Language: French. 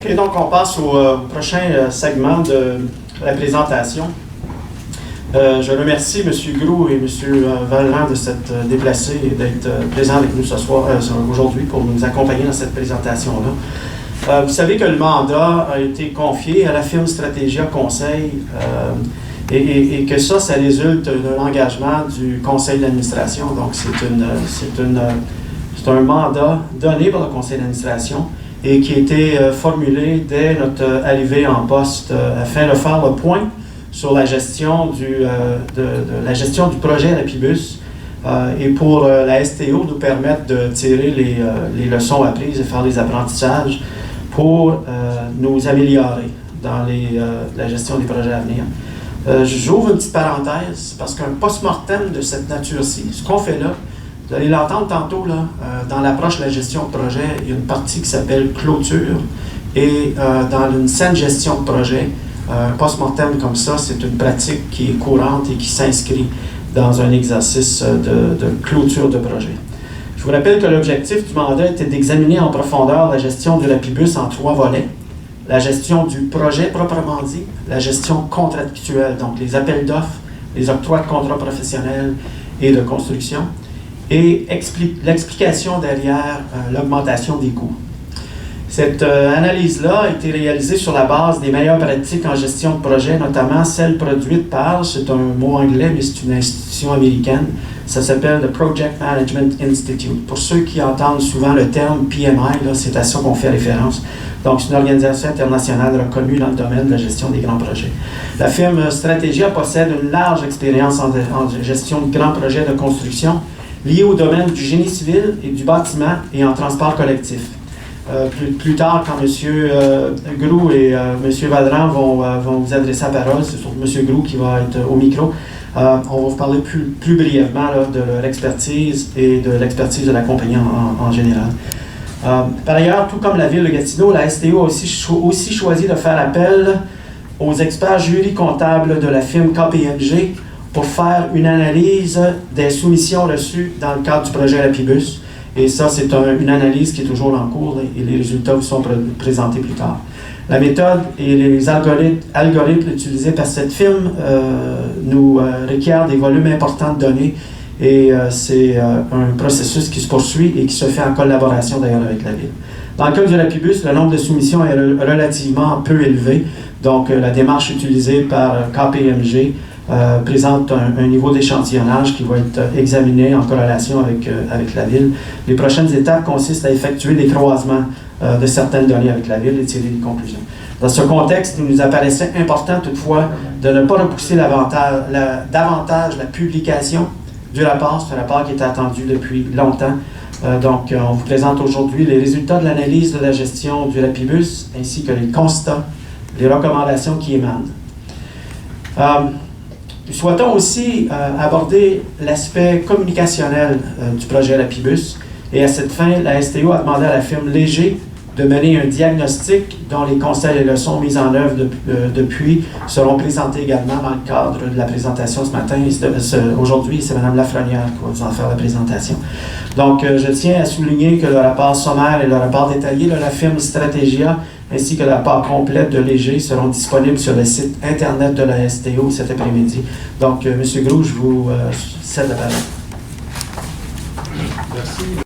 Et donc, on passe au prochain segment de la présentation. Je remercie M. Groulx et M. Valland de s'être déplacés et d'être présents avec nous ce soir, aujourd'hui pour nous accompagner dans cette présentation-là. Vous savez que le mandat a été confié à la firme Stratégia Conseil et que ça résulte d'un engagement du conseil d'administration. Donc, c'est un mandat donné par le conseil d'administration et qui a été formulé dès notre arrivée en poste afin de faire le point sur la gestion la gestion du projet Rapibus et pour la STO nous permettre de tirer les leçons apprises et faire les apprentissages pour nous améliorer dans la gestion des projets à venir. J'ouvre une petite parenthèse parce qu'un post-mortem de cette nature-ci, ce qu'on fait là, vous allez l'entendre tantôt, là, dans l'approche de la gestion de projet, il y a une partie qui s'appelle clôture et dans une saine gestion de projet, post-mortem comme ça, c'est une pratique qui est courante et qui s'inscrit dans un exercice de clôture de projet. Je vous rappelle que l'objectif du mandat était d'examiner en profondeur la gestion du Rapibus en 3 volets. La gestion du projet proprement dit, la gestion contractuelle, donc les appels d'offres, les octrois de contrats professionnels et de construction, et l'explication derrière l'augmentation des coûts. Cette analyse-là a été réalisée sur la base des meilleures pratiques en gestion de projet, notamment celle produite par, c'est un mot anglais, mais c'est une institution américaine, ça s'appelle le Project Management Institute. Pour ceux qui entendent souvent le terme PMI, c'est à ça qu'on fait référence. Donc, c'est une organisation internationale reconnue dans le domaine de la gestion des grands projets. La firme Stratégia possède une large expérience en gestion de grands projets de construction liés au domaine du génie civil et du bâtiment et en transport collectif. Plus tard, quand M. Groulx et M. Valland vont vous adresser la parole, c'est surtout M. Groulx qui va être au micro, on va vous parler plus brièvement là, de leur expertise et de l'expertise de la compagnie en général. Par ailleurs, tout comme la ville de Gatineau, la STO a aussi choisi de faire appel aux experts jury comptables de la firme KPMG pour faire une analyse des soumissions reçues dans le cadre du projet Rapibus. Et ça, c'est une analyse qui est toujours en cours et les résultats vous sont présentés plus tard. La méthode et les algorithmes utilisés par cette firme nous requièrent des volumes importants de données et c'est un processus qui se poursuit et qui se fait en collaboration d'ailleurs avec la ville. Dans le cas du Rapibus, le nombre de soumissions est relativement peu élevé, donc la démarche utilisée par KPMG présente un niveau d'échantillonnage qui va être examiné en corrélation avec la ville. Les prochaines étapes consistent à effectuer des croisements de certaines données avec la ville et tirer des conclusions. Dans ce contexte, il nous apparaissait important toutefois de ne pas repousser davantage la publication du rapport. C'est un rapport qui était attendu depuis longtemps. Donc, on vous présente aujourd'hui les résultats de l'analyse de la gestion du Rapibus ainsi que les constats, les recommandations qui émanent. Nous souhaitons aussi aborder l'aspect communicationnel du projet Rapibus et à cette fin, la STO a demandé à la firme Léger de mener un diagnostic dont les conseils et leçons mises en œuvre depuis seront présentés également dans le cadre de la présentation ce matin. Aujourd'hui, c'est Mme Lafrenière qui va vous en faire la présentation. Donc, je tiens à souligner que le rapport sommaire et le rapport détaillé de la firme Stratégia ainsi que le rapport complet de Léger seront disponibles sur le site Internet de la STO cet après-midi. Donc, M. Groulx, je vous cède la parole. Merci.